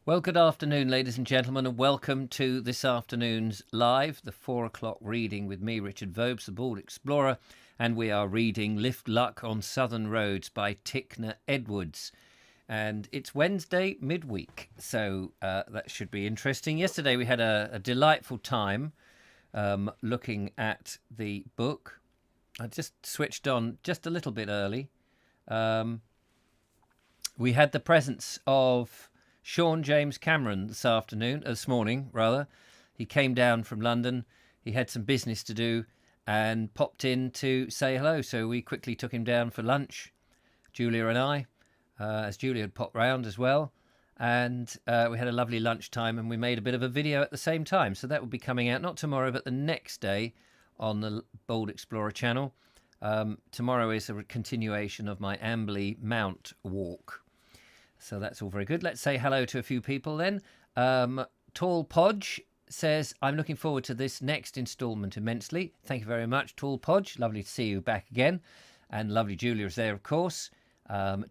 Well, good afternoon, ladies and gentlemen, and welcome to this afternoon's live, the 4 o'clock reading with me, Richard Vobes, the Bold Explorer, and we are reading Lift Luck on Southern Roads by Tickner Edwards. And it's Wednesday midweek, so that should be interesting. Yesterday we had a delightful time looking at the book. I just switched on just a little bit early. We had the presence of Sean James Cameron this morning. He came down from London. He had some business to do and popped in to say hello. So we quickly took him down for lunch, Julia and I, as Julia had popped round as well. And we had a lovely lunchtime and we made a bit of a video at the same time. So that will be coming out not tomorrow, but the next day on the Bold Explorer channel. Tomorrow is a continuation of my Amberley Mount walk. So that's all very good. Let's say hello to a few people then. Tall Podge says, I'm looking forward to this next instalment immensely. Thank you very much, Tall Podge. Lovely to see you back again. And lovely Julia is there, of course.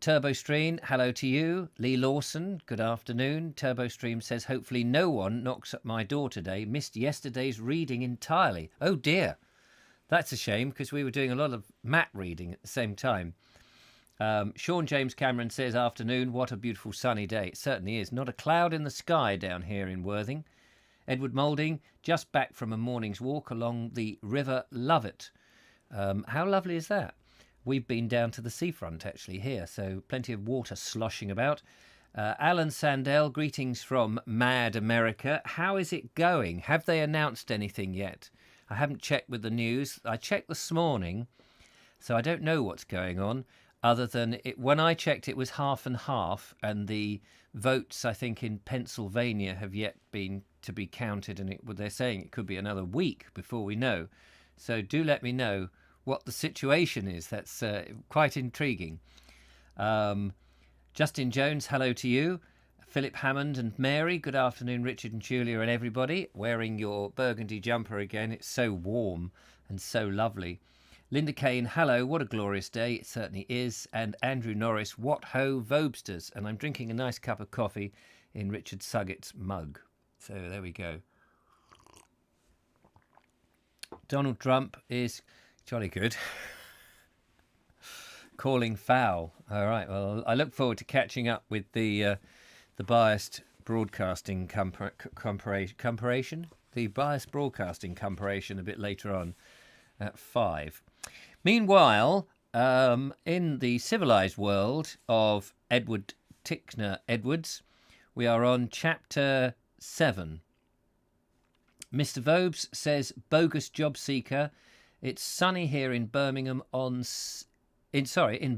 Turbo Stream, hello to you. Lee Lawson, good afternoon. Turbo Stream says, hopefully no one knocks at my door today. Missed yesterday's reading entirely. Oh dear. That's a shame because we were doing a lot of Matt reading at the same time. Sean James Cameron says, afternoon, what a beautiful sunny day. It certainly is. Not a cloud in the sky down here in Worthing. Edward Moulding, just back from a morning's walk along the River Lovett. How lovely is that? We've been down to the seafront actually here, so plenty of water sloshing about. Alan Sandell, greetings from Mad America. How is it going? Have they announced anything yet? I haven't checked with the news. I checked this morning, so I don't know what's going on. Other than when I checked, it was half and half, and the votes, I think, in Pennsylvania have yet been to be counted, and they're saying it could be another week before we know. So do let me know what the situation is. That's quite intriguing. Justin Jones, hello to you. Philip Hammond and Mary, good afternoon, Richard and Julia and everybody. Wearing your burgundy jumper again. It's so warm and so lovely. Linda Kane, hello, what a glorious day, it certainly is. And Andrew Norris, what ho, Vobesters. And I'm drinking a nice cup of coffee in Richard Suggett's mug. So there we go. Donald Trump is jolly good. Calling foul. All right, well, I look forward to catching up with the biased broadcasting comparison. The biased broadcasting comparison a bit later on at 5. Meanwhile, in the civilized world of Edward Tickner Edwards, we are on chapter 7. Mr. Vobes says, bogus job seeker. It's sunny here in Birmingham in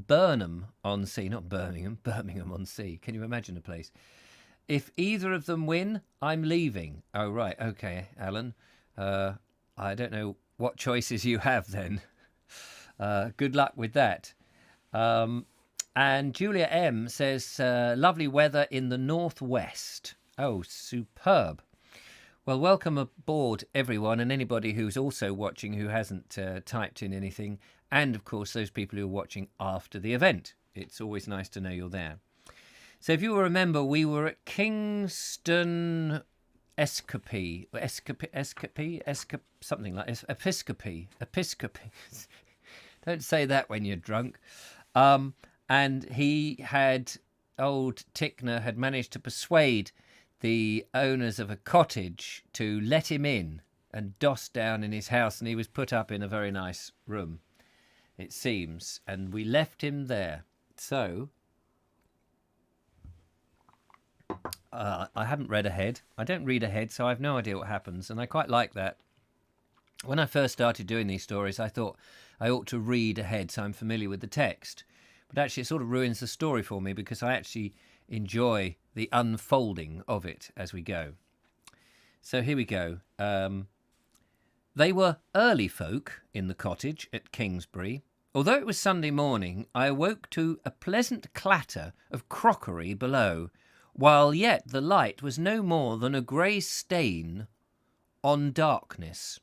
Burnham on Sea, not Birmingham, Birmingham on Sea. Can you imagine a place? If either of them win, I'm leaving. Oh, right. Okay, Alan. I don't know what choices you have then. Good luck with that. And Julia M says, lovely weather in the northwest. Oh, superb. Well, welcome aboard, everyone, and anybody who's also watching who hasn't typed in anything. And, of course, those people who are watching after the event. It's always nice to know you're there. So if you will remember, we were at Kingston Episcopi, something like this. Episcopi. Don't say that when you're drunk. And old Tickner had managed to persuade the owners of a cottage to let him in and doss down in his house, and he was put up in a very nice room, it seems, and we left him there. So I haven't read ahead. I don't read ahead, so I have no idea what happens, and I quite like that. When I first started doing these stories, I thought I ought to read ahead so I'm familiar with the text. But actually it sort of ruins the story for me because I actually enjoy the unfolding of it as we go. So here we go. They were early folk in the cottage at Kingsbury. Although it was Sunday morning, I awoke to a pleasant clatter of crockery below, while yet the light was no more than a grey stain on darkness.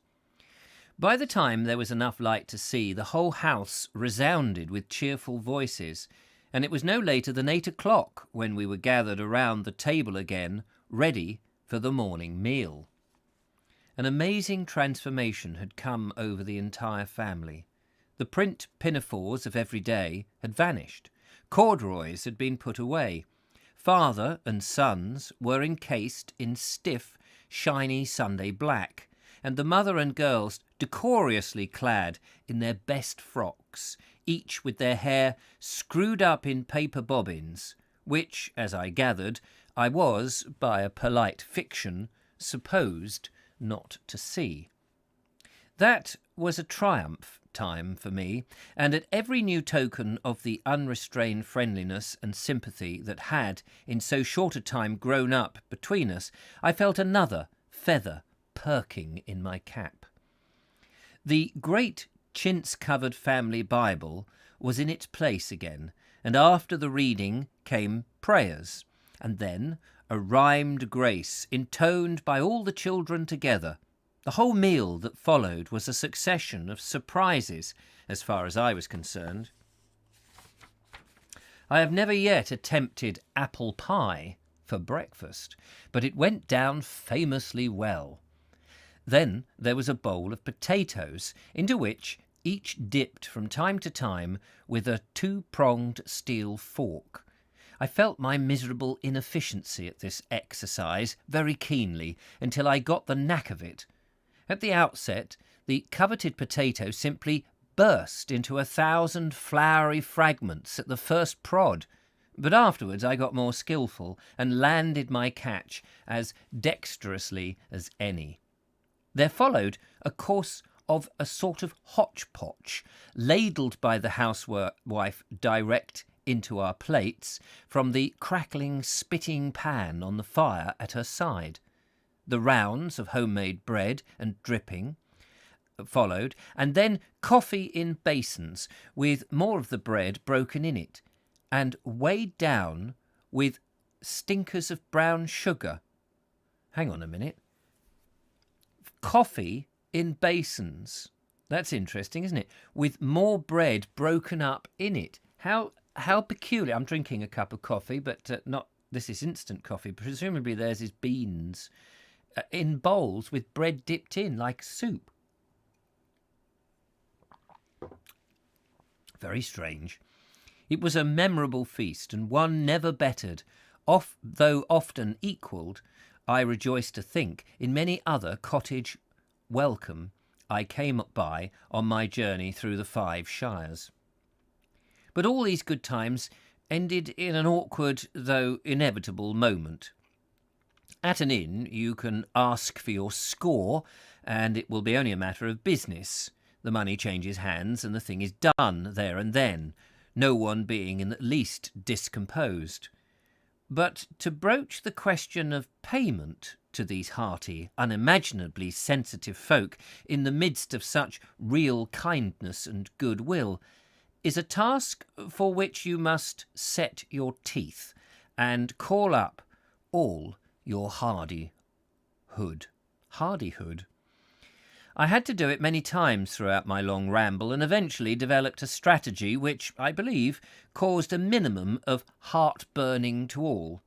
By the time there was enough light to see, the whole house resounded with cheerful voices, and it was no later than 8 o'clock when we were gathered around the table again, ready for the morning meal. An amazing transformation had come over the entire family. The print pinafores of every day had vanished. Corduroys had been put away. Father and sons were encased in stiff, shiny Sunday black, and the mother and girls decorously clad in their best frocks, each with their hair screwed up in paper bobbins, which, as I gathered, I was, by a polite fiction, supposed not to see. That was a triumph time for me, and at every new token of the unrestrained friendliness and sympathy that had, in so short a time, grown up between us, I felt another feather perking in my cap. The great chintz-covered family Bible was in its place again, and after the reading came prayers, and then a rhymed grace intoned by all the children together. The whole meal that followed was a succession of surprises, as far as I was concerned. I have never yet attempted apple pie for breakfast, but it went down famously well. Then there was a bowl of potatoes, into which each dipped from time to time with a two-pronged steel fork. I felt my miserable inefficiency at this exercise very keenly until I got the knack of it. At the outset, the coveted potato simply burst into 1,000 floury fragments at the first prod, but afterwards I got more skilful and landed my catch as dexterously as any. There followed a course of a sort of hotchpotch, ladled by the housewife direct into our plates from the crackling, spitting pan on the fire at her side. The rounds of homemade bread and dripping followed, and then coffee in basins with more of the bread broken in it, and weighed down with stinkers of brown sugar. Hang on a minute. Coffee in basins. That's interesting, isn't it? With more bread broken up in it. How peculiar. I'm drinking a cup of coffee, but not. This is instant coffee. Presumably theirs is beans in bowls with bread dipped in like soup. Very strange. It was a memorable feast, and one never bettered, though often equalled, I rejoice to think, in many other cottage welcome I came by on my journey through the 5 shires. But all these good times ended in an awkward, though inevitable, moment. At an inn, you can ask for your score, and it will be only a matter of business. The money changes hands, and the thing is done there and then, no one being in the least discomposed. But to broach the question of payment to these hearty, unimaginably sensitive folk in the midst of such real kindness and goodwill is a task for which you must set your teeth and call up all your hardihood. Hardihood. I had to do it many times throughout my long ramble, and eventually developed a strategy which, I believe, caused a minimum of heart-burning to all.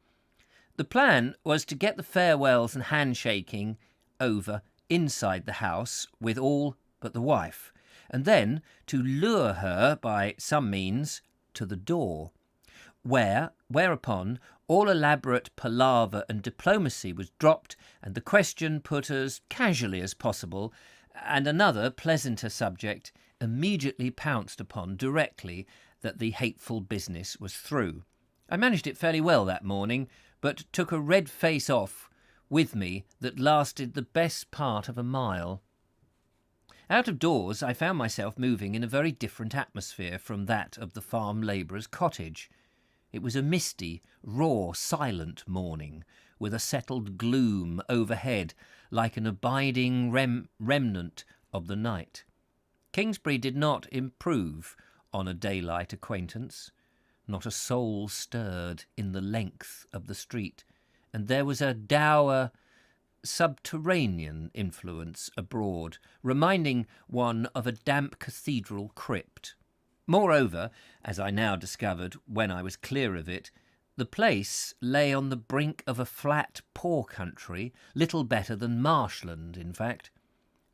The plan was to get the farewells and handshaking over inside the house with all but the wife, and then to lure her by some means to the door, whereupon all elaborate palaver and diplomacy was dropped, and the question put as casually as possible, and another pleasanter subject immediately pounced upon directly that the hateful business was through. I managed it fairly well that morning, but took a red face off with me that lasted the best part of a mile. Out of doors, I found myself moving in a very different atmosphere from that of the farm labourer's cottage. It was a misty, raw, silent morning, with a settled gloom overhead, like an abiding remnant of the night. Kingsbury did not improve on a daylight acquaintance. Not a soul stirred in the length of the street, and there was a dour, subterranean influence abroad, reminding one of a damp cathedral crypt. Moreover, as I now discovered when I was clear of it, the place lay on the brink of a flat, poor country, little better than marshland, in fact.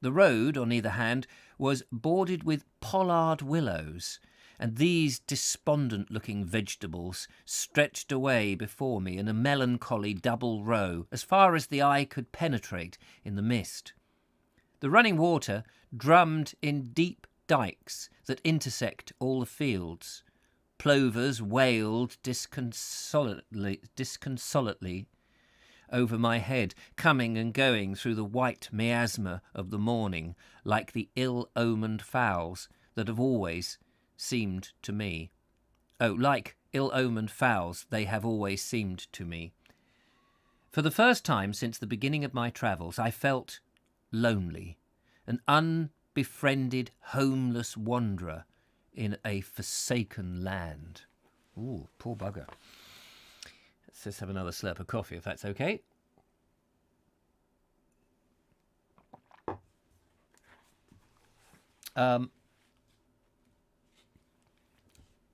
The road, on either hand, was bordered with pollard willows, and these despondent-looking vegetables stretched away before me in a melancholy double row as far as the eye could penetrate in the mist. The running water drummed in deep dykes that intersect all the fields. Plovers wailed disconsolately over my head, coming and going through the white miasma of the morning, like the ill-omened fowls that have always seemed to me. Oh, like ill-omened fowls they have always seemed to me. For the first time since the beginning of my travels, I felt lonely, an unbefriended, homeless wanderer in a forsaken land. Ooh, poor bugger. Let's just have another slurp of coffee, if that's okay.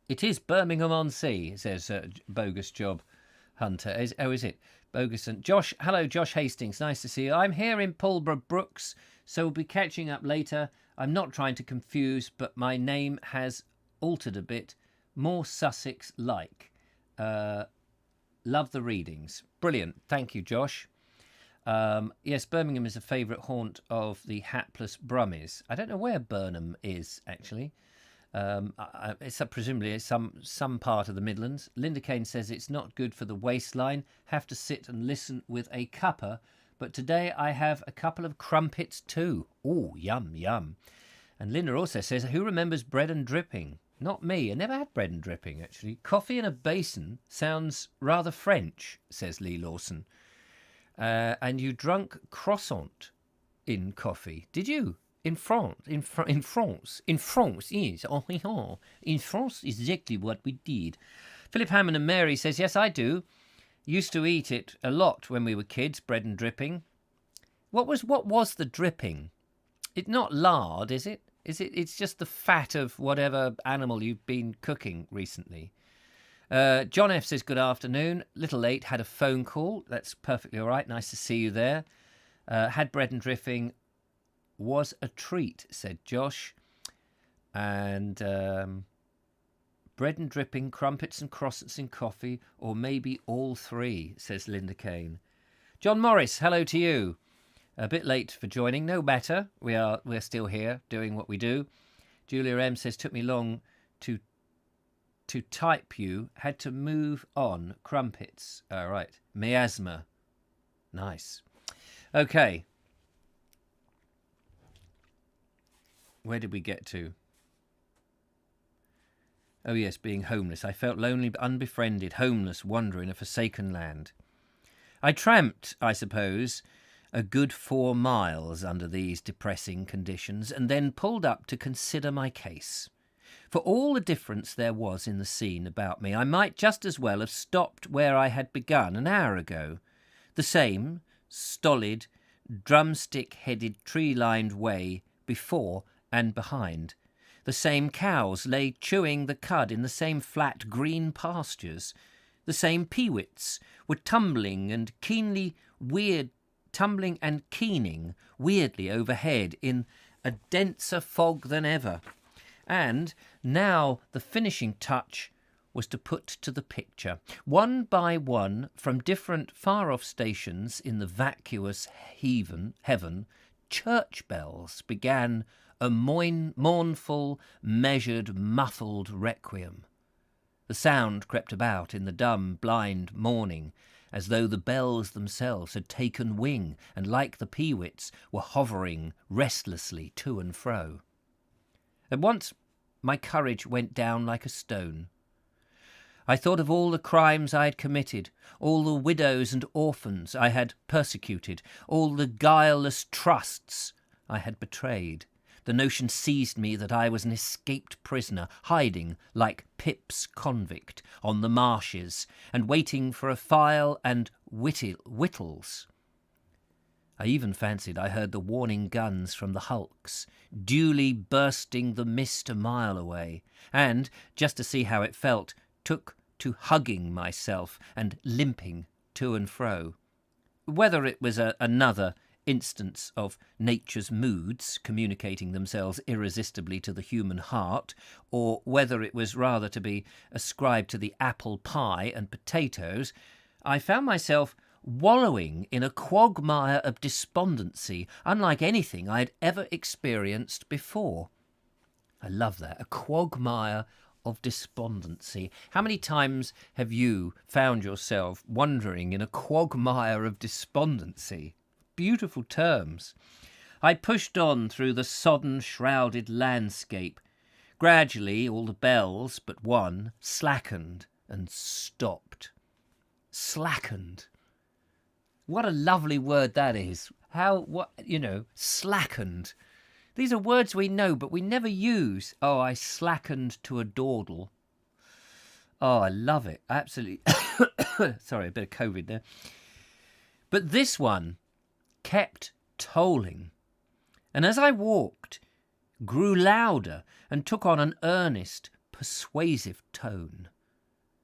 It is Birmingham-on-Sea, says Bogus Job Hunter. Is it? Bogus and Josh. Hello, Josh Hastings. Nice to see you. I'm here in Pulborough Brooks, so we'll be catching up later. I'm not trying to confuse, but my name has altered a bit. More Sussex-like. Love the readings. Brilliant. Thank you, Josh. Yes, Birmingham is a favourite haunt of the hapless Brummies. I don't know where Burnham is, actually. It's presumably some part of the Midlands. Linda Kane says it's not good for the waistline. Have to sit and listen with a cuppa. But today I have a couple of crumpets too. Oh, yum, yum. And Linda also says, who remembers bread and dripping? Not me. I never had bread and dripping, actually. Coffee in a basin sounds rather French, says Lee Lawson. And you drunk croissant in coffee. Did you? In France, yes. In France, exactly what we did. Philip Hammond and Mary says, yes, I do. Used to eat it a lot when we were kids, bread and dripping. What was the dripping? It's not lard, is it? It's just the fat of whatever animal you've been cooking recently. John F says, good afternoon. Little late, had a phone call. That's perfectly all right. Nice to see you there. Had bread and dripping. Was a treat, said Josh. And bread and dripping, crumpets and croissants in coffee, or maybe all three, says Linda Kane. John Morris, hello to you. A bit late for joining, no matter. We're still here doing what we do. Julia M says, took me long to type you, had to move on. Crumpets. All right. Miasma. Nice. Okay. Where did we get to? Oh, yes, being homeless. I felt lonely, unbefriended, homeless, wanderer in a forsaken land. I tramped, I suppose, a good 4 miles under these depressing conditions, and then pulled up to consider my case. For all the difference there was in the scene about me, I might just as well have stopped where I had begun an hour ago. The same stolid, drumstick-headed, tree-lined way before and behind. The same cows lay chewing the cud in the same flat green pastures. The same peewits were tumbling and keening weirdly overhead in a denser fog than ever. And now the finishing touch was to put to the picture. One by one, from different far-off stations in the vacuous heaven, church bells began a mournful, measured, muffled requiem. The sound crept about in the dumb, blind morning, as though the bells themselves had taken wing and, like the peewits, were hovering restlessly to and fro. At once my courage went down like a stone. I thought of all the crimes I had committed, all the widows and orphans I had persecuted, all the guileless trusts I had betrayed. The notion seized me that I was an escaped prisoner, hiding like Pip's convict on the marshes and waiting for a file and whittles. I even fancied I heard the warning guns from the hulks, duly bursting the mist a mile away, and, just to see how it felt, took to hugging myself and limping to and fro. Whether it was another instance of nature's moods communicating themselves irresistibly to the human heart, or whether it was rather to be ascribed to the apple pie and potatoes, I found myself wallowing in a quagmire of despondency unlike anything I had ever experienced before. I love that, a quagmire of despondency. How many times have you found yourself wandering in a quagmire of despondency? Beautiful terms. I pushed on through the sodden-shrouded landscape. Gradually, all the bells but one slackened and stopped. Slackened. What a lovely word that is. Slackened. These are words we know, but we never use. Oh, I slackened to a dawdle. Oh, I love it. Absolutely. Sorry, a bit of COVID there. But this one kept tolling. And as I walked, grew louder and took on an earnest, persuasive tone.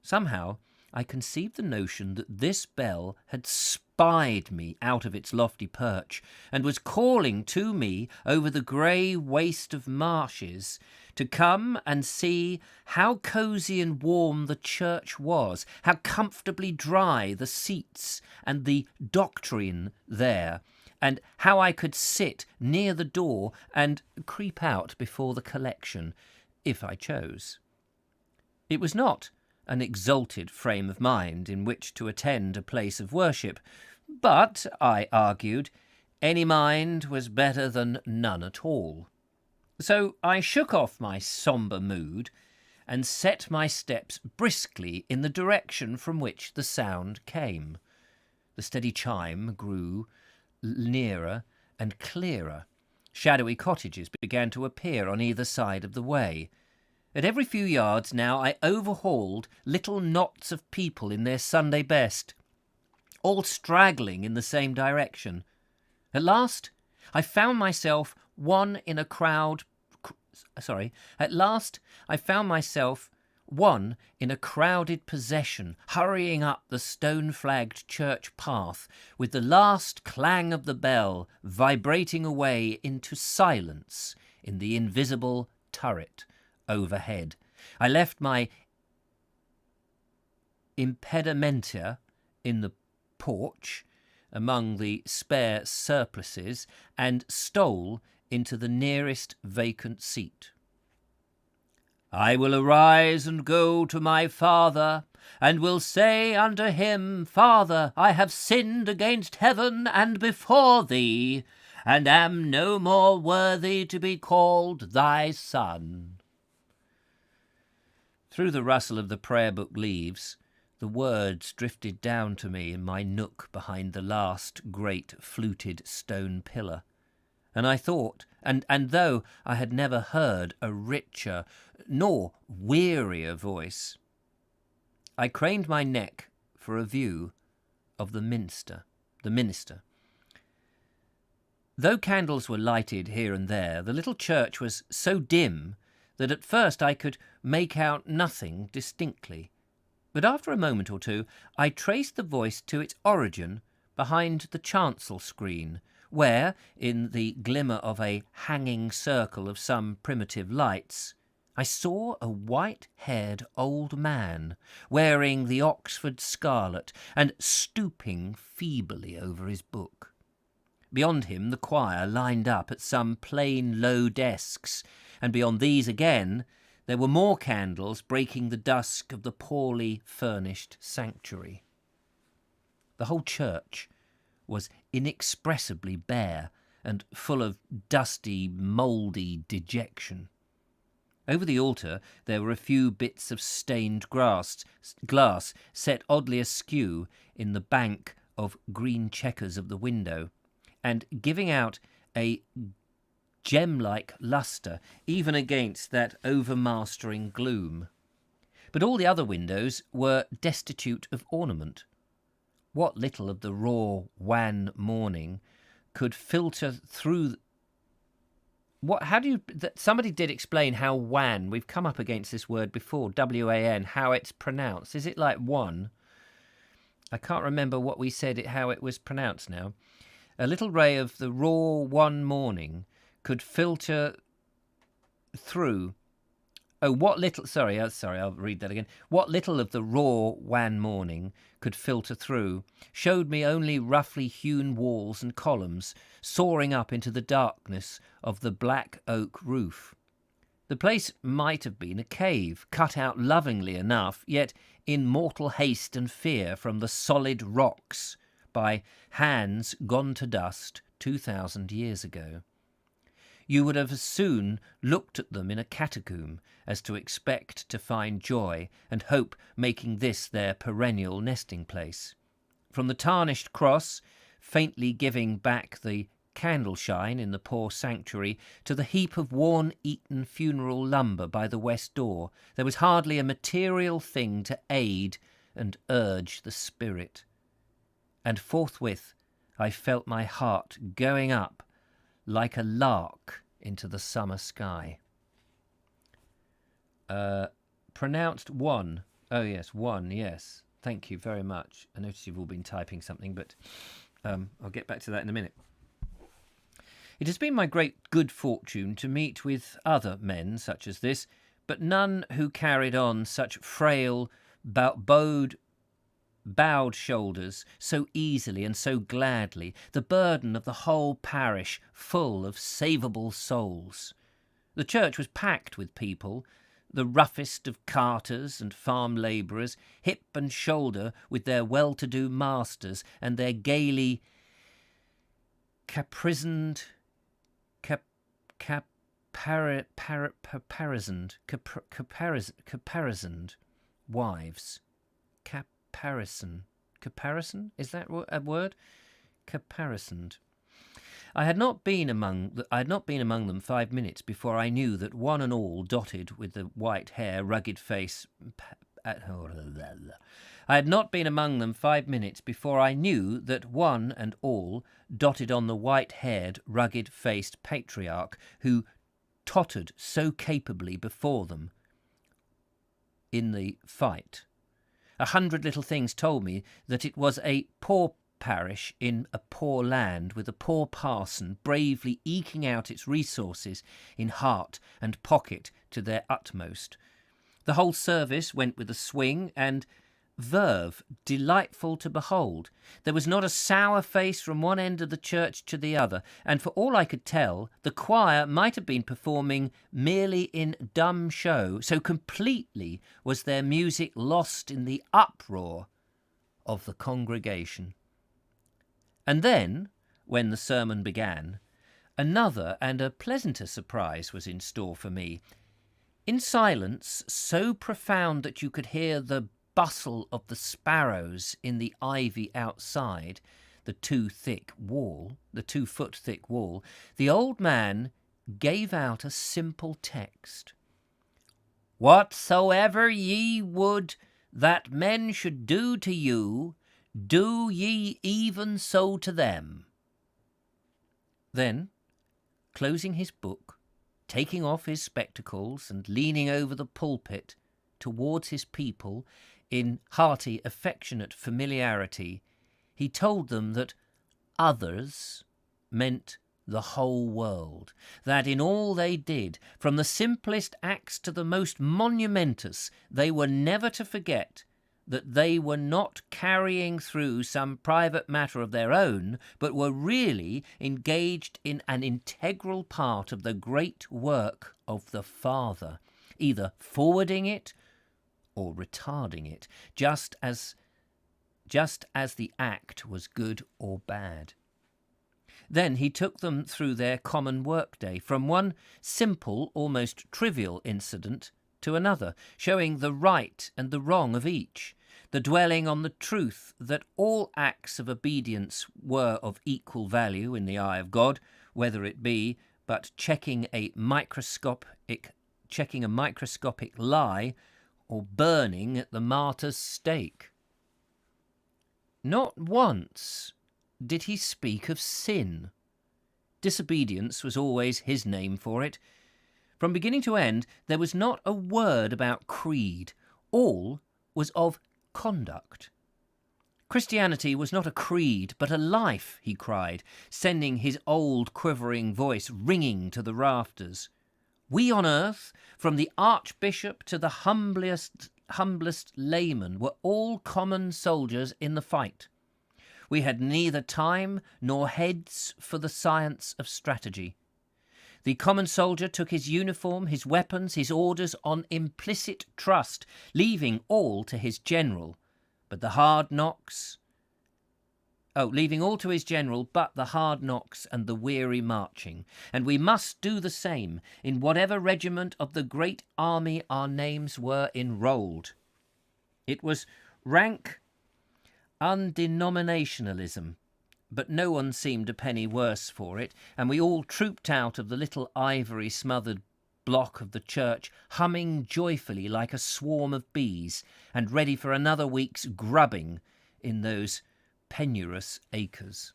Somehow, I conceived the notion that this bell had spied me out of its lofty perch and was calling to me over the grey waste of marshes to come and see how cosy and warm the church was, how comfortably dry the seats and the doctrine there, and how I could sit near the door and creep out before the collection, if I chose. It was not an exalted frame of mind in which to attend a place of worship, but, I argued, any mind was better than none at all. So I shook off my sombre mood and set my steps briskly in the direction from which the sound came. The steady chime grew nearer and clearer. Shadowy cottages began to appear on either side of the way. At every few yards now I overhauled little knots of people in their Sunday best, all straggling in the same direction. At last I found myself one in a crowded procession, hurrying up the stone-flagged church path, with the last clang of the bell vibrating away into silence in the invisible turret overhead. I left my impedimenta in the porch among the spare surplices and stole into the nearest vacant seat. I will arise and go to my father, and will say unto him, Father, I have sinned against heaven and before thee, and am no more worthy to be called thy son. Through the rustle of the prayer book leaves, the words drifted down to me in my nook behind the last great fluted stone pillar. And I thought, and though I had never heard a richer nor wearier voice, I craned my neck for a view of the minister. Though candles were lighted here and there, the little church was so dim that at first I could make out nothing distinctly. But after a moment or two, I traced the voice to its origin behind the chancel screen, where, in the glimmer of a hanging circle of some primitive lights, I saw a white-haired old man, wearing the Oxford scarlet and stooping feebly over his book. Beyond him the choir lined up at some plain low desks, and beyond these again there were more candles breaking the dusk of the poorly furnished sanctuary. The whole church was inexpressibly bare and full of dusty, mouldy dejection. Over the altar there were a few bits of stained glass set oddly askew in the bank of green chequers of the window, and giving out a gem-like lustre even against that overmastering gloom. But all the other windows were destitute of ornament. What little of the raw, wan morning could filter through. What? How do you? Somebody did explain how wan. We've come up against this word before. WAN. How it's pronounced? Is it like one? I can't remember what we said. How it was pronounced now. A little ray of the raw one morning could filter through. Oh, what little... Sorry, I'll read that again. What little of the raw wan morning could filter through showed me only roughly hewn walls and columns soaring up into the darkness of the black oak roof. The place might have been a cave, cut out lovingly enough, yet in mortal haste and fear from the solid rocks by hands gone to dust 2,000 years ago. You would have as soon looked at them in a catacomb as to expect to find joy and hope making this their perennial nesting place. From the tarnished cross, faintly giving back the candle shine in the poor sanctuary, to the heap of worm-eaten funeral lumber by the west door, there was hardly a material thing to aid and urge the spirit. And forthwith I felt my heart going up like a lark into the summer sky. Pronounced one. Oh, yes, one, yes. Thank you very much. I notice you've all been typing something, but I'll get back to that in a minute. It has been my great good fortune to meet with other men such as this, but none who carried on such frail, bowed shoulders so easily and so gladly, the burden of the whole parish full of savable souls. The church was packed with people, the roughest of carters and farm labourers, hip and shoulder with their well-to-do masters and their gaily caparisoned wives. Caparison? Is that a word? Caparisoned. I had not been among them 5 minutes before I knew that one and all, dotted with the white hair, rugged face. I had not been among them 5 minutes before I knew that one and all, dotted on the white-haired, rugged-faced patriarch who tottered so capably before them in the fight. 100 little things told me that it was a poor parish in a poor land, with a poor parson bravely eking out its resources in heart and pocket to their utmost. The whole service went with a swing and verve delightful to behold. There was not a sour face from one end of the church to the other, and for all I could tell, the choir might have been performing merely in dumb show, so completely was their music lost in the uproar of the congregation. And then, when the sermon began, another and a pleasanter surprise was in store for me. In silence so profound that you could hear the bustle of the sparrows in the ivy outside the 2-foot thick wall, the old man gave out a simple text. Whatsoever ye would that men should do to you, do ye even so to them. Then, closing his book, taking off his spectacles and leaning over the pulpit towards his people in hearty, affectionate familiarity, he told them that others meant the whole world, that in all they did, from the simplest acts to the most monumentous, they were never to forget that they were not carrying through some private matter of their own, but were really engaged in an integral part of the great work of the Father, either forwarding it or retarding it, just as the act was good or bad. Then he took them through their common workday, from one simple, almost trivial incident to another, showing the right and the wrong of each, the dwelling on the truth that all acts of obedience were of equal value in the eye of God, whether it be but checking a microscopic lie or burning at the martyr's stake. Not once did he speak of sin Disobedience was always his name for it. From beginning to end, there was not a word about creed. All was of conduct. Christianity was not a creed, but a life, he cried, sending his old quivering voice ringing to the rafters. We on earth, from the archbishop to the humblest layman, were all common soldiers in the fight. We had neither time nor heads for the science of strategy. The common soldier took his uniform, his weapons, his orders on implicit trust, leaving all to his general. But the hard knocks... leaving all to his general but the hard knocks and the weary marching. And we must do the same in whatever regiment of the great army our names were enrolled. It was rank undenominationalism, but no one seemed a penny worse for it, and we all trooped out of the little ivory-smothered block of the church, humming joyfully like a swarm of bees, and ready for another week's grubbing in those penurious acres.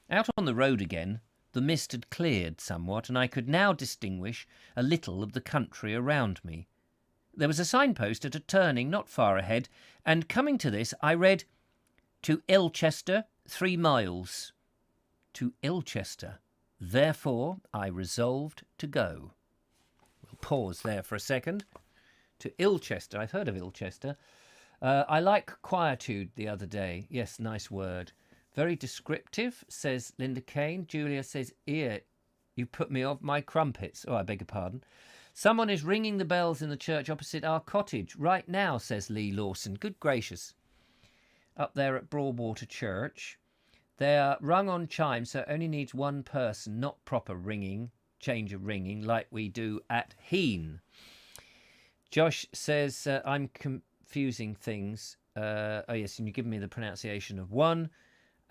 Out on the road again, the mist had cleared somewhat, and I could now distinguish a little of the country around me. There was a signpost at a turning not far ahead, and coming to this, I read, "To Ilchester, 3 miles." To Ilchester. Therefore, I resolved to go. We'll pause there for a second. To Ilchester. I've heard of Ilchester. I like quietude the other day. Yes, nice word. Very descriptive, says Linda Kane. Julia says, "Ear, you put me off my crumpets." Oh, I beg your pardon. "Someone is ringing the bells in the church opposite our cottage right now," says Lee Lawson. Good gracious. Up there at Broadwater Church. They are rung on chimes, so it only needs one person, not proper ringing, change of ringing, like we do at Heen. Josh says, I'm confusing things. Yes, and you give me the pronunciation of one.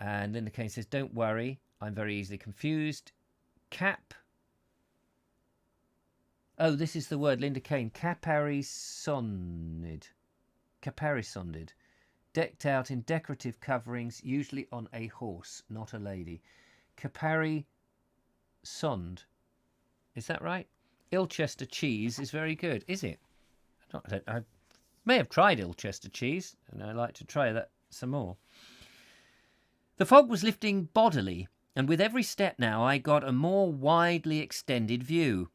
And Linda Kane says, "Don't worry, I'm very easily confused." This is the word, Linda Kane. Caparisonid. Decked out in decorative coverings, usually on a horse, not a lady. Caparisond. Is that right? Ilchester cheese is very good, is it? I may have tried Ilchester cheese, and I'd like to try that some more. The fog was lifting bodily, and with every step now I got a more widely extended view.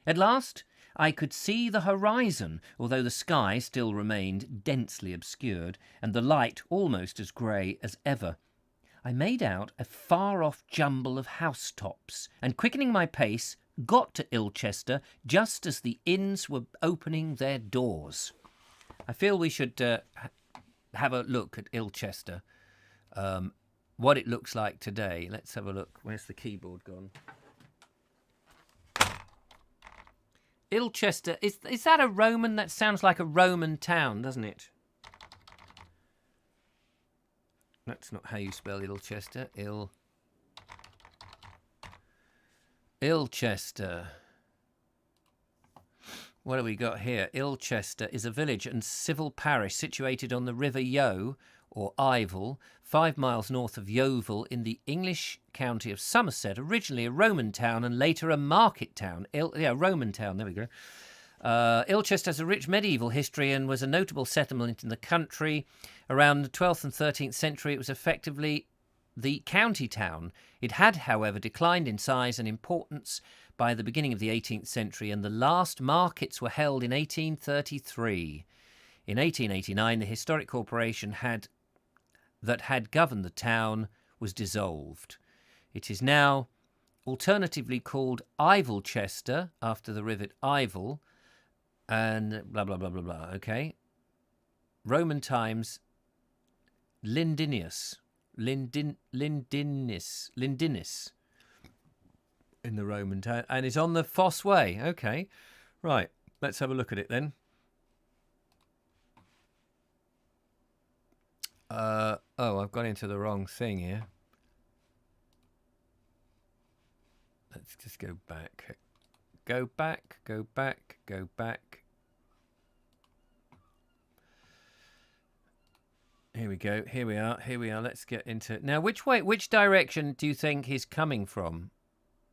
At last I could see the horizon, although the sky still remained densely obscured, and the light almost as grey as ever. I made out a far-off jumble of housetops, and quickening my pace, got to Ilchester just as the inns were opening their doors. I feel we should have a look at Ilchester, what it looks like today. Let's have a look. Where's the keyboard gone? Ilchester, is that a Roman? That sounds like a Roman town, doesn't it? That's not how you spell Ilchester. Ilchester. What have we got here? Ilchester is a village and civil parish situated on the River Yoe, or Ivel, 5 miles north of Yeovil in the English county of Somerset, originally a Roman town and later a market town. Roman town, there we go. Ilchester has a rich medieval history and was a notable settlement in the country. Around the 12th and 13th century, it was effectively the county town. It had, however, declined in size and importance by the beginning of the 18th century, and the last markets were held in 1833. In 1889, the historic corporation that had governed the town was dissolved. It is now alternatively called Ivelchester, after the river Ivel, and blah, blah, blah, blah, blah, okay? Roman times, Lindinus in the Roman town, and it's on the Fosse Way. Okay, right, let's have a look at it then. I've gone into the wrong thing here. Let's just go back. Go back. Here we are. Let's get into it. Now, which direction do you think he's coming from?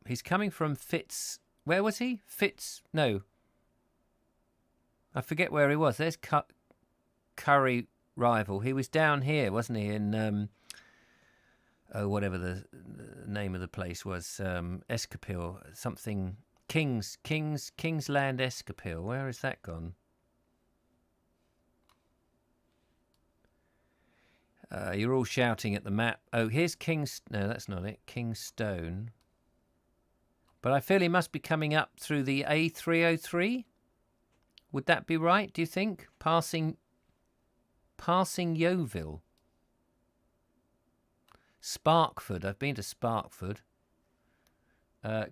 He's coming from Fitz. Where was he? No. I forget where he was. There's Curry Rival. He was down here, wasn't he? In whatever the name of the place was, Escapil, something. Kingsland Escapil. Where has that gone? You're all shouting at the map. Oh, here's No, that's not it. Kingstone. But I feel he must be coming up through the A303. Would that be right, do you think? Passing Yeovil. Sparkford. I've been to Sparkford.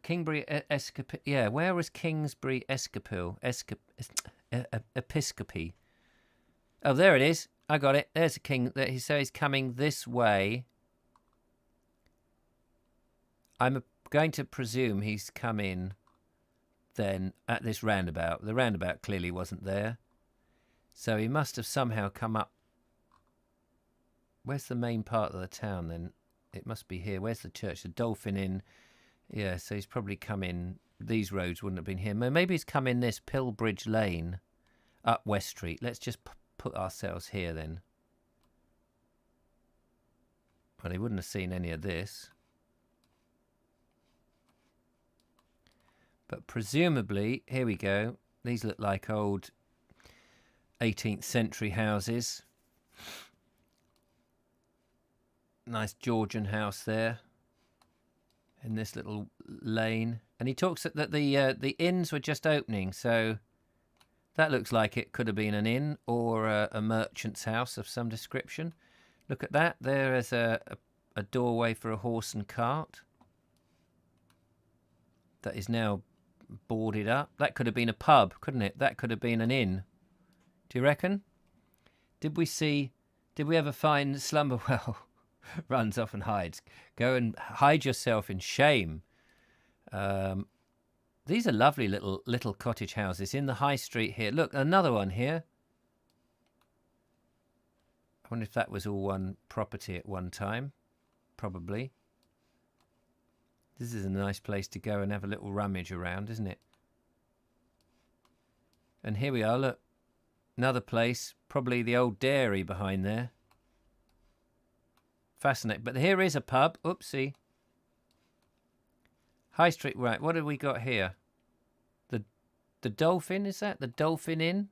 Kingbury Escapil. Yeah, where was Kingsbury Escapil? Episcopi. Oh, there it is. I got it. There's a king. So he's coming this way. I'm going to presume he's come in then at this roundabout. The roundabout clearly wasn't there. So he must have somehow come up. Where's the main part of the town then? It must be here. Where's the church? The Dolphin Inn. Yeah, so he's probably come in. These roads wouldn't have been here. Maybe he's come in this Pilbridge Lane up West Street. Let's just put ourselves here then. Well, he wouldn't have seen any of this. But presumably, here we go. These look like old 18th century houses. Nice Georgian house there in this little lane. And he talks that the inns were just opening, so that looks like it could have been an inn or a merchant's house of some description. Look at that. There is a doorway for a horse and cart that is now boarded up. That could have been a pub, couldn't it? That could have been an inn. Do you reckon? Did we ever find Slumberwell? Runs off and hides. Go and hide yourself in shame. These are lovely little cottage houses in the high street here. Look, another one here. I wonder if that was all one property at one time. Probably. This is a nice place to go and have a little rummage around, isn't it? And here we are, look. Another place. Probably the old dairy behind there. Fascinating. But here is a pub. Oopsie. High Street, right. What have we got here? The Dolphin, is that? The Dolphin Inn?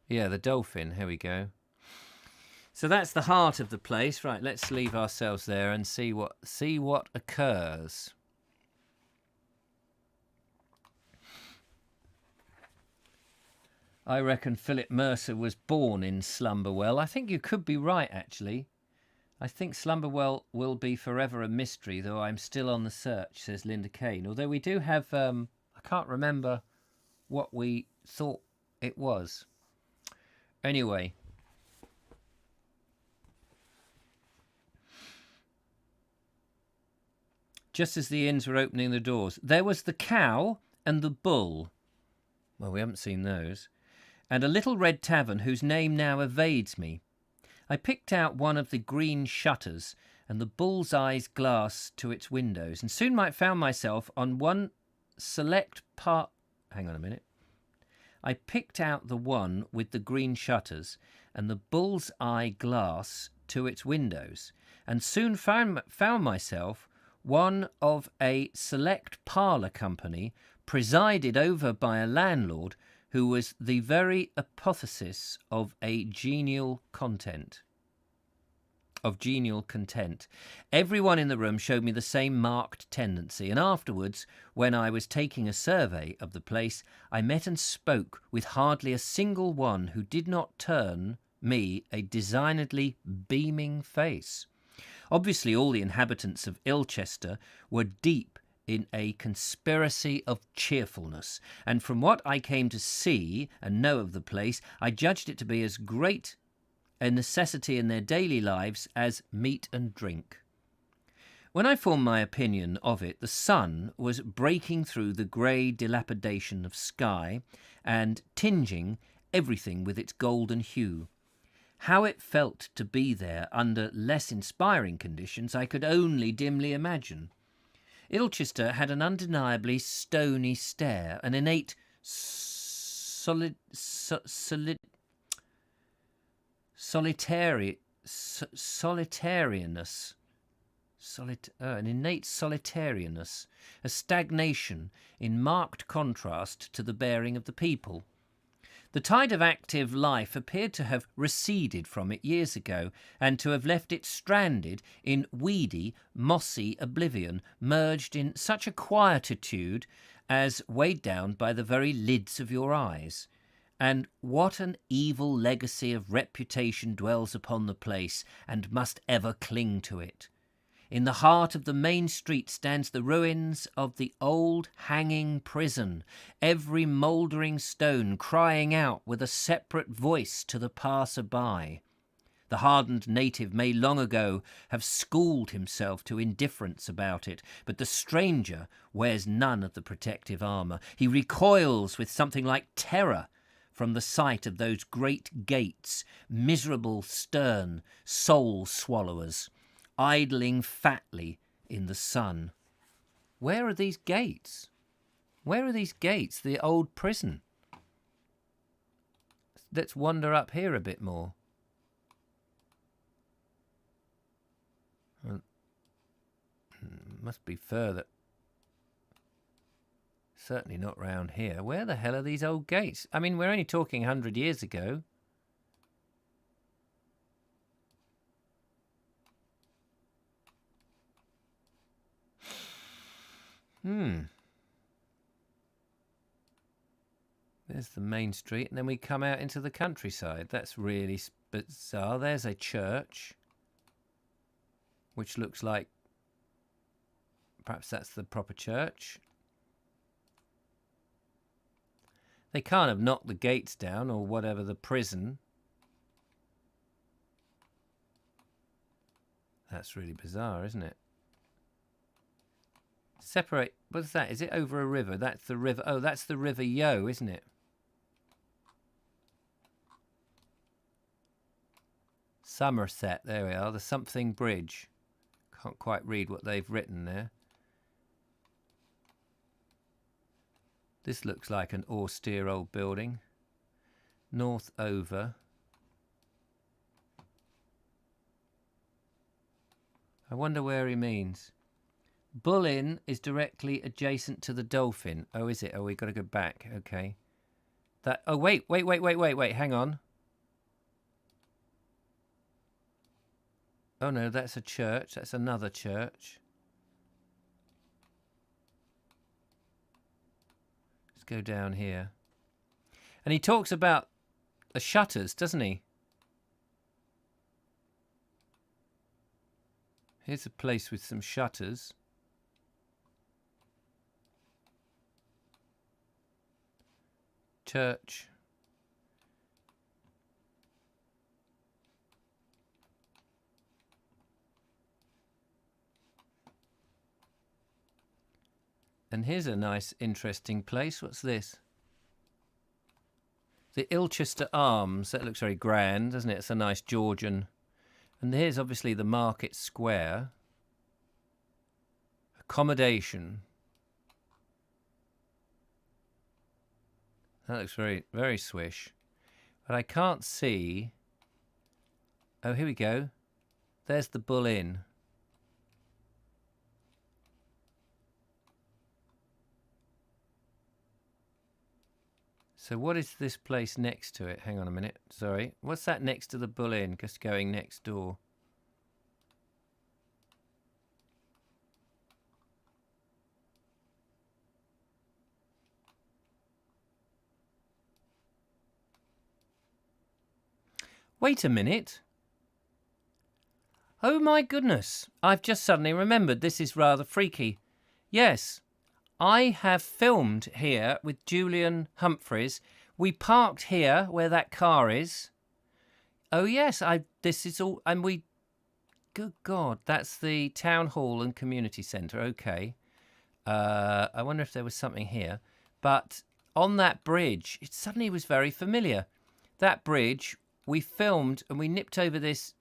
Yeah, the Dolphin. Here we go. So that's the heart of the place. Right, let's leave ourselves there and see what occurs. I reckon Philip Mercer was born in Slumberwell. I think you could be right, actually. I think Slumberwell will be forever a mystery, though I'm still on the search, says Linda Kane. Although we do have, I can't remember what we thought it was. Anyway. Just as the inns were opening the doors, there was the Cow and the Bull. Well, we haven't seen those. And a little red tavern whose name now evades me. I picked out one of the green shutters and the bull's eyes glass to its windows, and soon found myself on one select part. Hang on a minute. I picked out the one with the green shutters and the bull's eye glass to its windows, and soon found myself one of a select parlour company presided over by a landlord who was the very apotheosis of genial content. Everyone in the room showed me the same marked tendency, and afterwards, when I was taking a survey of the place, I met and spoke with hardly a single one who did not turn me a designedly beaming face. Obviously, all the inhabitants of Ilchester were deep in a conspiracy of cheerfulness, and from what I came to see and know of the place, I judged it to be as great a necessity in their daily lives as meat and drink. When I formed my opinion of it, the sun was breaking through the grey dilapidation of sky and tinging everything with its golden hue. How it felt to be there under less inspiring conditions I could only dimly imagine. Ilchester had an undeniably stony stare, an innate solitarianness, an innate solitarianness, a stagnation in marked contrast to the bearing of the people. The tide of active life appeared to have receded from it years ago, and to have left it stranded in weedy, mossy oblivion, merged in such a quietude as weighed down by the very lids of your eyes. And what an evil legacy of reputation dwells upon the place, and must ever cling to it. In the heart of the main street stands the ruins of the old hanging prison, every mouldering stone crying out with a separate voice to the passer-by. The hardened native may long ago have schooled himself to indifference about it, but the stranger wears none of the protective armour. He recoils with something like terror from the sight of those great gates, miserable, stern soul-swallowers, idling fatly in the sun. Where are these gates? Where are these gates? The old prison. Let's wander up here a bit more. Must be further. Certainly not round here. Where the hell are these old gates? I mean, we're only talking 100 years ago. There's the main street, and then we come out into the countryside. That's really bizarre. There's a church, which looks like perhaps that's the proper church. They can't have knocked the gates down or whatever, the prison. That's really bizarre, isn't it? Separate. What's that? Is it over a river? That's the river. Oh, that's the River Yo, isn't it? Somerset. There we are. The something bridge. Can't quite read what they've written there. This looks like an austere old building. North over. I wonder where he means. Bull Inn is directly adjacent to the Dolphin. Oh, is it? Oh, we've got to go back. Okay. That. Oh, wait. Hang on. Oh, no, that's a church. That's another church. Let's go down here. And he talks about the shutters, doesn't he? Here's a place with some shutters. Church. And here's a nice, interesting place. What's this? The Ilchester Arms. That looks very grand, doesn't it? It's a nice Georgian. And here's obviously the Market Square. Accommodation. That looks very, very swish. But I can't see... Oh, here we go. There's the Bull Inn. So what is this place next to it? Hang on a minute. Sorry. What's that next to the Bull Inn? Just going next door. Wait a minute. Oh my goodness. I've just suddenly remembered. This is rather freaky. Yes. I have filmed here with Julian Humphreys. We parked here where that car is. Oh yes, this is all, and we, good God, that's the town hall and community centre. Okay. I wonder if there was something here. But on that bridge, it suddenly was very familiar. That bridge we filmed and we nipped over this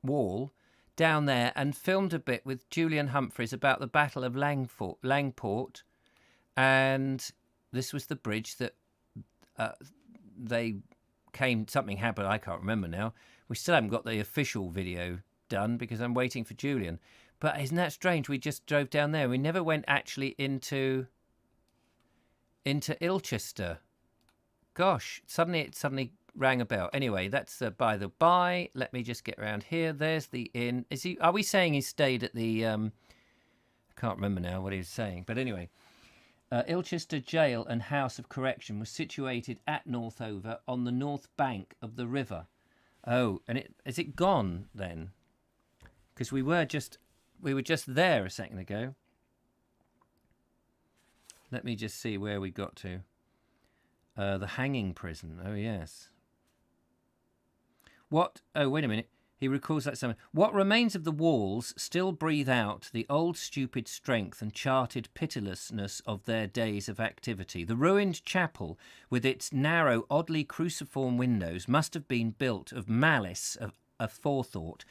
wall down there and filmed a bit with Julian Humphreys about the Battle of Langport, and this was the bridge that something happened, I can't remember now. We still haven't got the official video done because I'm waiting for Julian. But isn't that strange? We just drove down there. We never went actually into Ilchester. Gosh, it suddenly rang a bell. Anyway, that's by the by. Let me just get around here. There's the inn. Are we saying he stayed at the I can't remember now what he was saying. But anyway, Ilchester Jail and House of Correction was situated at Northover on the north bank of the river. Oh, and is it gone then? Because we were just there a second ago. Let me just see where we got to. The hanging prison. Oh, yes. What? Oh, wait a minute. He recalls that somewhere. What remains of the walls still breathe out the old stupid strength and charted pitilessness of their days of activity. The ruined chapel, with its narrow, oddly cruciform windows, must have been built of malice, of aforethought,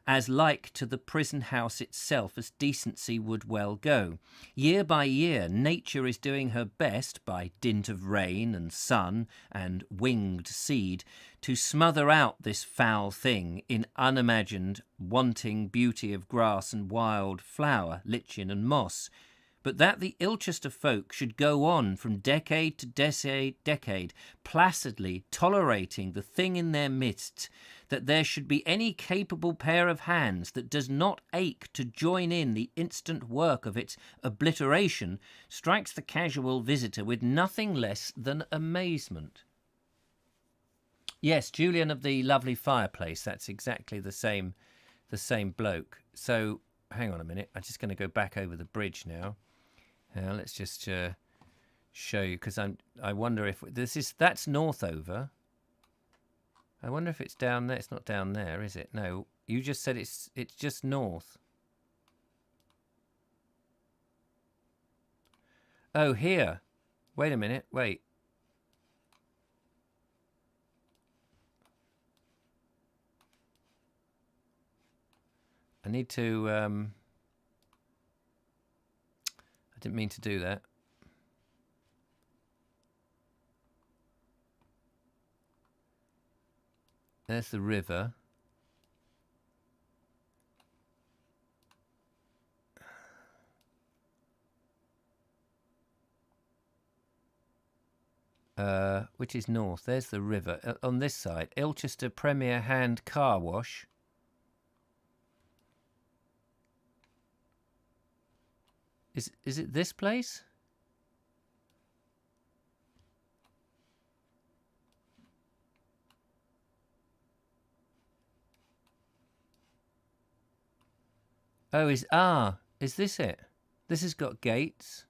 as like to the prison house itself as decency would well go. Year by year, nature is doing her best, by dint of rain and sun and winged seed, to smother out this foul thing in unimagined, wanting beauty of grass and wild flower, lichen and moss. But that the Ilchester folk should go on from decade to decade, placidly tolerating the thing in their midst, that there should be any capable pair of hands that does not ache to join in the instant work of its obliteration, strikes the casual visitor with nothing less than amazement. Yes, Julian of the lovely fireplace. That's exactly the same bloke. So hang on a minute. I'm just going to go back over the bridge now. Let's just show you, because I wonder if that's Northover. I wonder if it's down there. It's not down there, is it? No, you just said it's just north. Oh, here. Wait a minute. Wait. I need to I didn't mean to do that. There's the river. Which is north. There's the river. On this side, Ilchester Premier Hand Car Wash. Is it this place? Oh, is this it? This has got gates.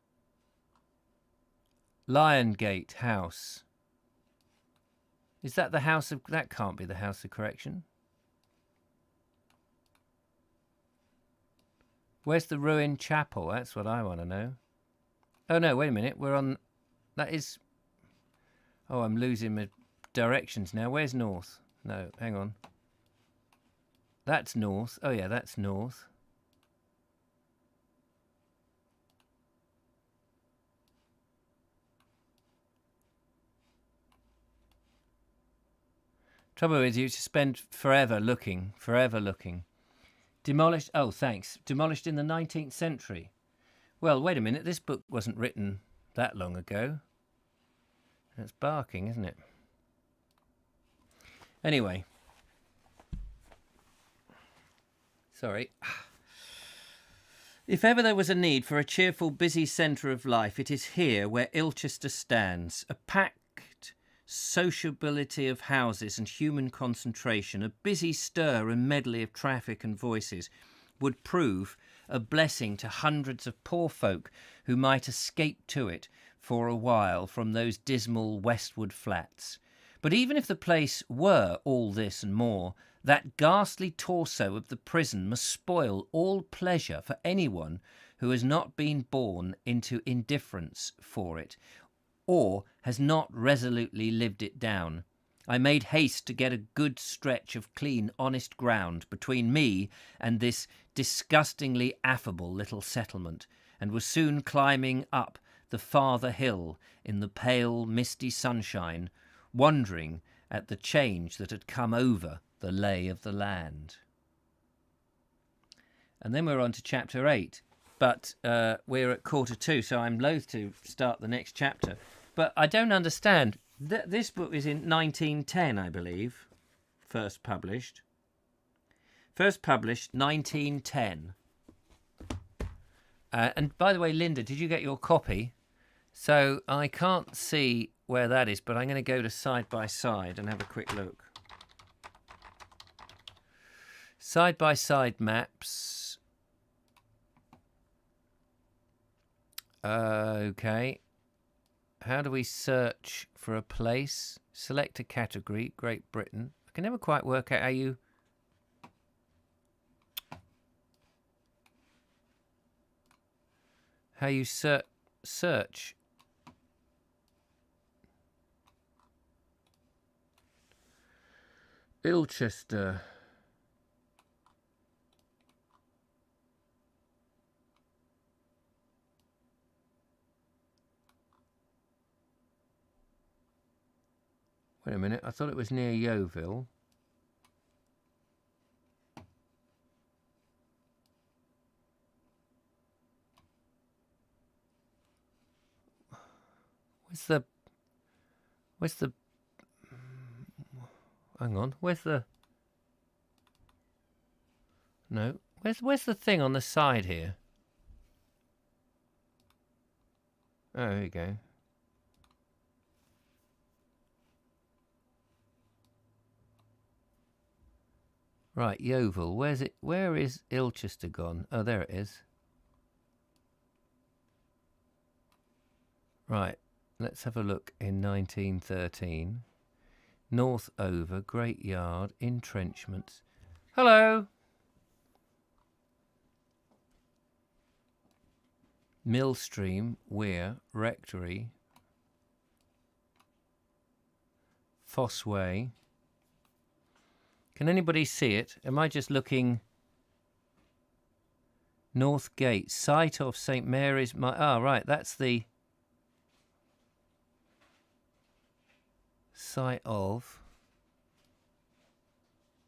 Lion Gate House. Is that the house of... That can't be the House of Correction. Where's the ruined chapel? That's what I want to know. Oh, no, wait a minute. We're on... That is... Oh, I'm losing my directions now. Where's north? No, hang on. That's north. Oh, yeah, that's north. Trouble is, you spend forever looking. Demolished... Oh, thanks. Demolished in the 19th century. Well, wait a minute. This book wasn't written that long ago. That's barking, isn't it? Anyway. Sorry. If ever there was a need for a cheerful, busy centre of life, it is here where Ilchester stands. A packed sociability of houses and human concentration, a busy stir and medley of traffic and voices, would prove a blessing to hundreds of poor folk who might escape to it for a while from those dismal westward flats. But even if the place were all this and more, that ghastly torso of the prison must spoil all pleasure for anyone who has not been born into indifference for it, or has not resolutely lived it down. I made haste to get a good stretch of clean, honest ground between me and this disgustingly affable little settlement, and was soon climbing up the farther hill in the pale, misty sunshine, wondering at the change that had come over the lay of the land. And then we're on to chapter 8, but we're at 1:45, so I'm loath to start the next chapter. But I don't understand. This book is in 1910, I believe, first published. First published 1910. And by the way, Linda, did you get your copy? So I can't see where that is, but I'm going to go to side by side and have a quick look. Side by side maps. Okay. How do we search for a place? Select a category. Great Britain. I can never quite work out how you search. Ilchester. Wait a minute, I thought it was near Yeovil. Where's the hang on, no, where's the thing on the side here? Oh, there you go. Right, Yeovil. Where's it? Where is Ilchester gone? Oh, there it is. Right, let's have a look in 1913. North over, Great Yard, entrenchments. Hello! Millstream, Weir, Rectory, Fossway. Can anybody see it? Am I just looking? North Gate, site of St. Mary's. Right, that's the site of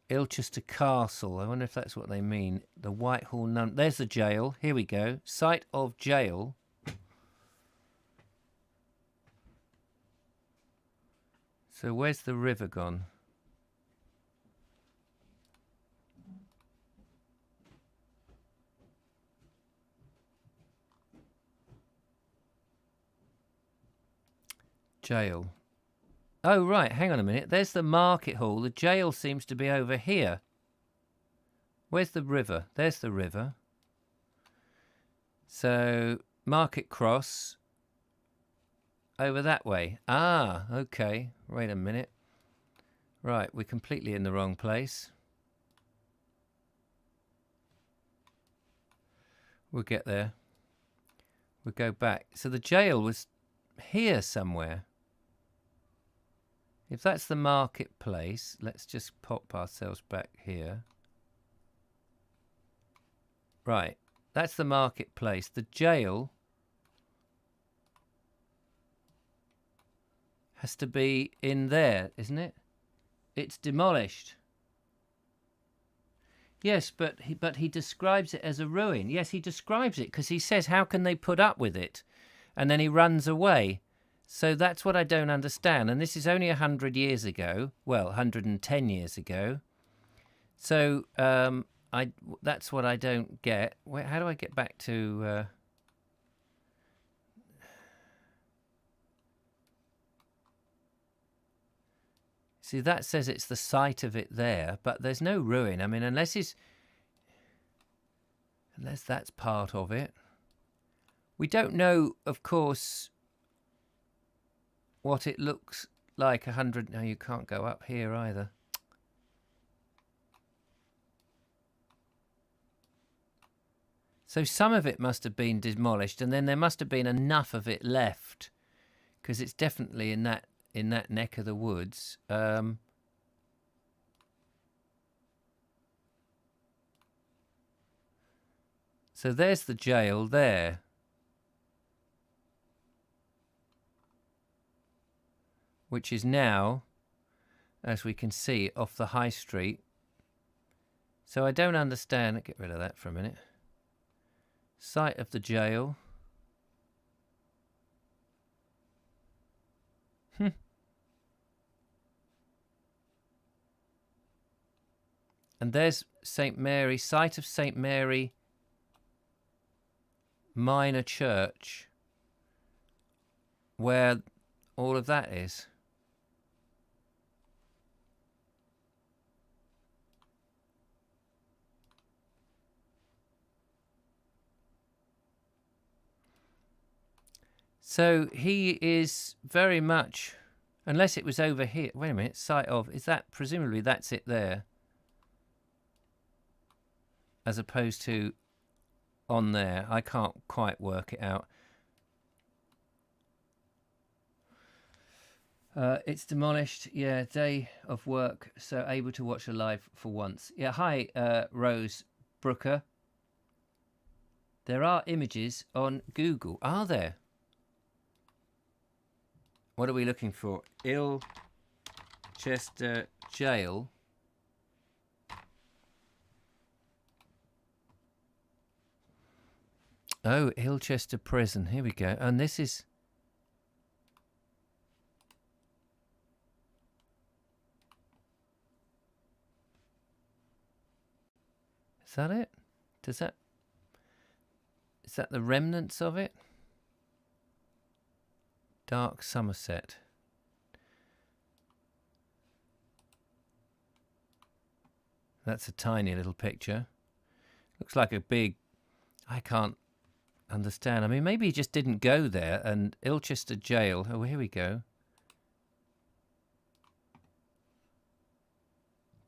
Ilchester Castle. I wonder if that's what they mean. The Whitehall Nun. There's the jail. Here we go. Site of jail. So where's the river gone? Jail. Oh, right, hang on a minute. There's the market hall. The jail seems to be over here. Where's the river? There's the river. So, Market Cross. Over that way. Ah, okay. Wait a minute. Right, we're completely in the wrong place. We'll get there. We'll go back. So the jail was here somewhere. If that's the marketplace, let's just pop ourselves back here. Right, that's the marketplace. The jail has to be in there, isn't it? It's demolished. Yes, but he describes it as a ruin. Yes, he describes it because he says, how can they put up with it? And then he runs away. So that's what I don't understand. And this is only 100 years ago. Well, 110 years ago. So that's what I don't get. How do I get back to... See, that says it's the site of it there, but there's no ruin. I mean, unless that's part of it. We don't know, of course, what it looks like 100... No, you can't go up here either. So some of it must have been demolished, and then there must have been enough of it left, because it's definitely in that in that neck of the woods. So there's the jail there. Which is now, as we can see, off the high street. So I don't understand. Get rid of that for a minute. Site of the jail. And there's St. Mary, site of St. Mary Minor Church, where all of that is. So he is very much, unless it was over here. Wait a minute, site of, is that, presumably that's it there, as opposed to on there. I can't quite work it out. It's demolished. Yeah, day of work, so able to watch a live for once. Yeah, hi, Rose Brooker. There are images on Google. Are there? What are we looking for? Ilchester Jail. Oh, Ilchester Prison. Here we go. And this is... Is that it? Does that... Is that the remnants of it? Dark Somerset. That's a tiny little picture. Looks like a big... I can't understand. I mean, maybe he just didn't go there. And Ilchester Jail. Oh, here we go.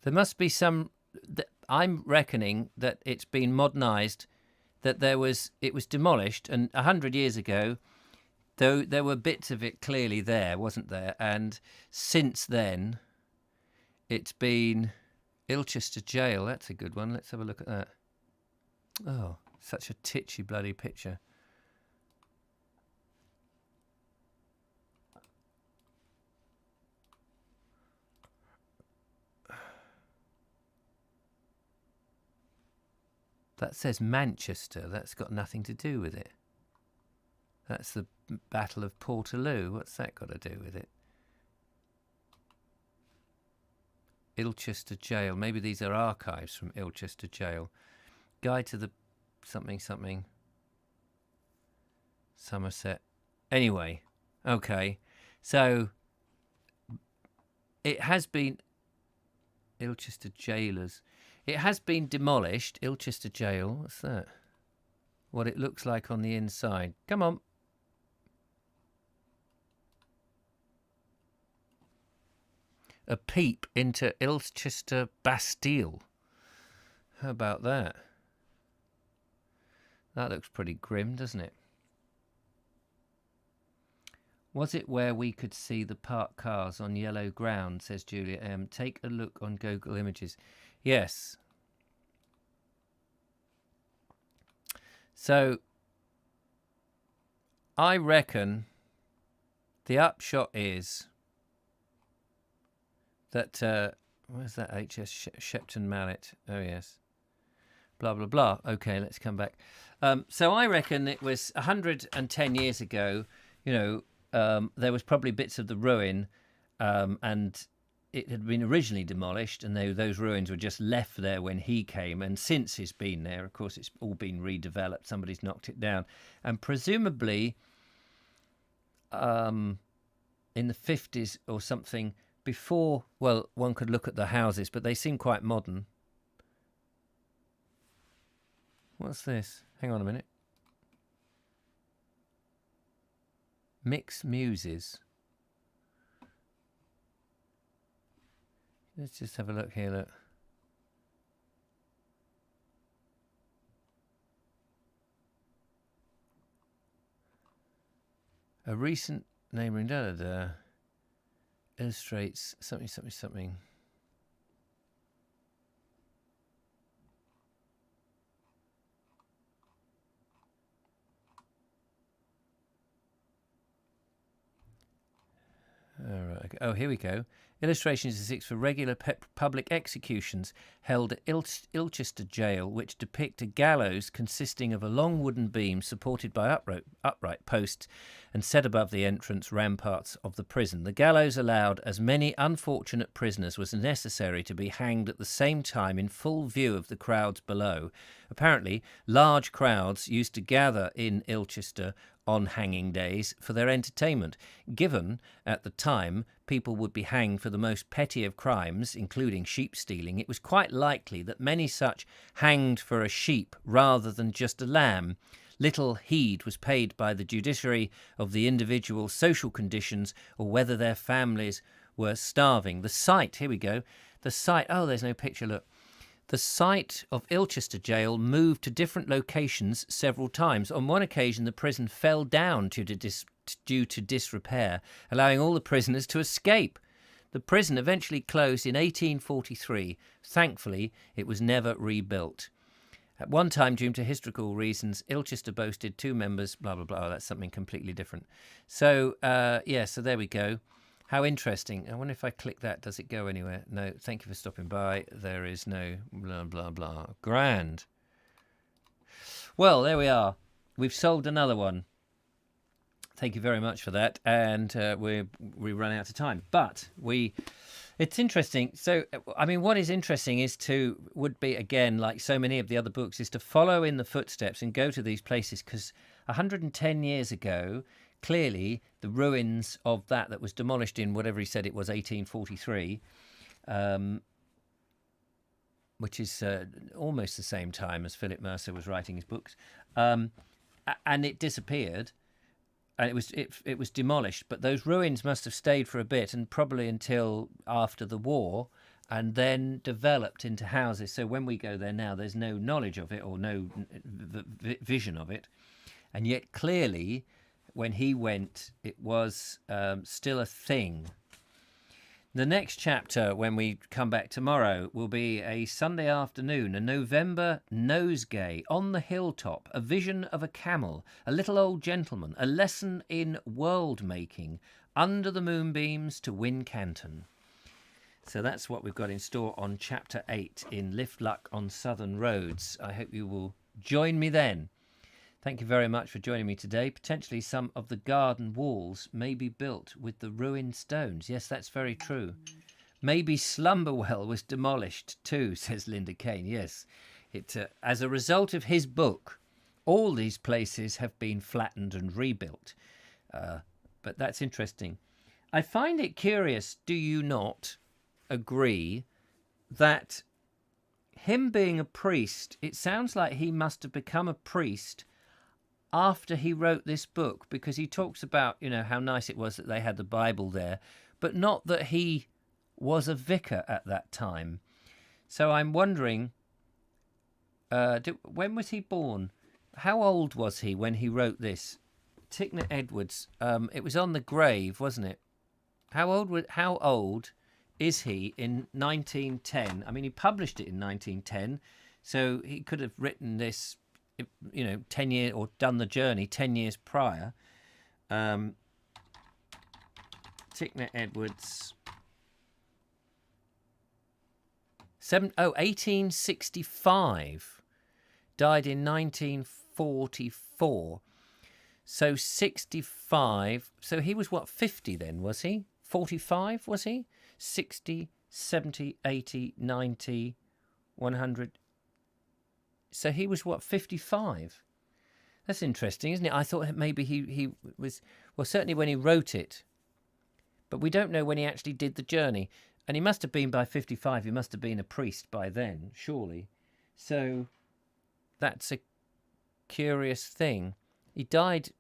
There must be some... I'm reckoning that it's been modernised, that it was demolished, and 100 years ago, though there were bits of it clearly there, wasn't there? And since then, it's been Ilchester Jail. That's a good one. Let's have a look at that. Oh, such a titchy bloody picture. That says Manchester. That's got nothing to do with it. That's the Battle of Portaloo. What's that got to do with it? Ilchester Jail. Maybe these are archives from Ilchester Jail. Guide to the something something. Somerset. Anyway, okay. So it has been Ilchester Jailers. It has been demolished. Ilchester Jail. What's that? What it looks like on the inside. Come on. A peep into Ilchester Bastille. How about that? That looks pretty grim, doesn't it? Was it where we could see the parked cars on yellow ground, says Julia M. Take a look on Google Images. Yes. So, I reckon the upshot is that, where's that HS Shepton Mallet? Oh, yes. Blah, blah, blah. Okay, let's come back. So I reckon it was 110 years ago, you know, there was probably bits of the ruin, and it had been originally demolished, and those ruins were just left there when he came. And since he's been there, of course, it's all been redeveloped. Somebody's knocked it down. And presumably, in the 50s or something, before, well, one could look at the houses, but they seem quite modern. What's this? Hang on a minute. Mixed Muses. Let's just have a look here, look. A recent neighbouring, da-da-da. illustrates something. All right. Oh, here we go. Illustrations exist for regular public executions held at Ilchester jail, which depict a gallows consisting of a long wooden beam supported by upright posts and set above the entrance ramparts of the prison. The gallows allowed as many unfortunate prisoners was necessary to be hanged at the same time in full view of the crowds below. Apparently, large crowds used to gather in Ilchester on hanging days for their entertainment. Given, at the time, people would be hanged for the most petty of crimes, including sheep stealing, it was quite likely that many such hanged for a sheep rather than just a lamb. Little heed was paid by the judiciary of the individual's social conditions or whether their families were starving. The site, here we go, the site, oh, there's no picture, look. The site of Ilchester jail moved to different locations several times. On one occasion, the prison fell down due to disrepair, allowing all the prisoners to escape. The prison eventually closed in 1843. Thankfully, it was never rebuilt. At one time, due to historical reasons, Ilchester boasted 2 members, blah, blah, blah. Oh, that's something completely different. So, so there we go. How interesting. I wonder if I click that, does it go anywhere? No, thank you for stopping by. There is no blah, blah, blah. Grand. Well, there we are. We've solved another one. Thank you very much for that. And we run out of time. But it's interesting. So, I mean, what is interesting would be, again, like so many of the other books, is to follow in the footsteps and go to these places. Because 110 years ago, clearly, the ruins of that was demolished in whatever he said it was, 1843, which is almost the same time as Philip Mercer was writing his books, and it disappeared, and it was demolished. But those ruins must have stayed for a bit, and probably until after the war, and then developed into houses. So when we go there now, there's no knowledge of it or no vision of it, and yet clearly, when he went, it was still a thing. The next chapter, when we come back tomorrow, will be a Sunday afternoon, a November nosegay on the hilltop, a vision of a camel, a little old gentleman, a lesson in world-making, under the moonbeams to win Canton. So that's what we've got in store on Chapter 8 in Lift Luck on Southern Roads. I hope you will join me then. Thank you very much for joining me today. Potentially some of the garden walls may be built with the ruined stones. Yes, that's very true. Maybe Slumberwell was demolished too, says Linda Kane. Yes, as a result of his book, all these places have been flattened and rebuilt. But that's interesting. I find it curious, do you not agree, that him being a priest, it sounds like he must have become a priest after he wrote this book, because he talks about, how nice it was that they had the Bible there, but not that he was a vicar at that time. So I'm wondering, when was he born? How old was he when he wrote this? Tickner Edwards, it was on the grave, wasn't it? How old is he in 1910? I mean, he published it in 1910, so he could have written this 10 years, or done the journey 10 years prior. Tickner Edwards, 1865, died in 1944. So 65, so he was 50 then, was he? 45, was he? 60, 70, 80, 90, 100. So he was 55? That's interesting, isn't it? I thought maybe he was, well, certainly when he wrote it, but we don't know when he actually did the journey. And he must have been by 55. He must have been a priest by then, surely. So that's a curious thing. He died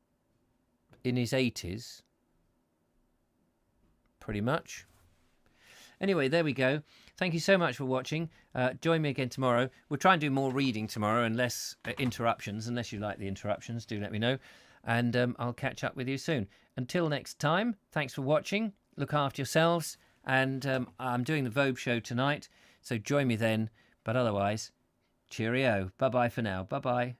in his 80s, pretty much. Anyway, there we go. Thank you so much for watching. Join me again tomorrow. We'll try and do more reading tomorrow and less interruptions. Unless you like the interruptions, do let me know. And I'll catch up with you soon. Until next time, thanks for watching. look after yourselves. And I'm doing the Vobe show tonight, so join me then. But otherwise, cheerio. Bye-bye for now. Bye-bye.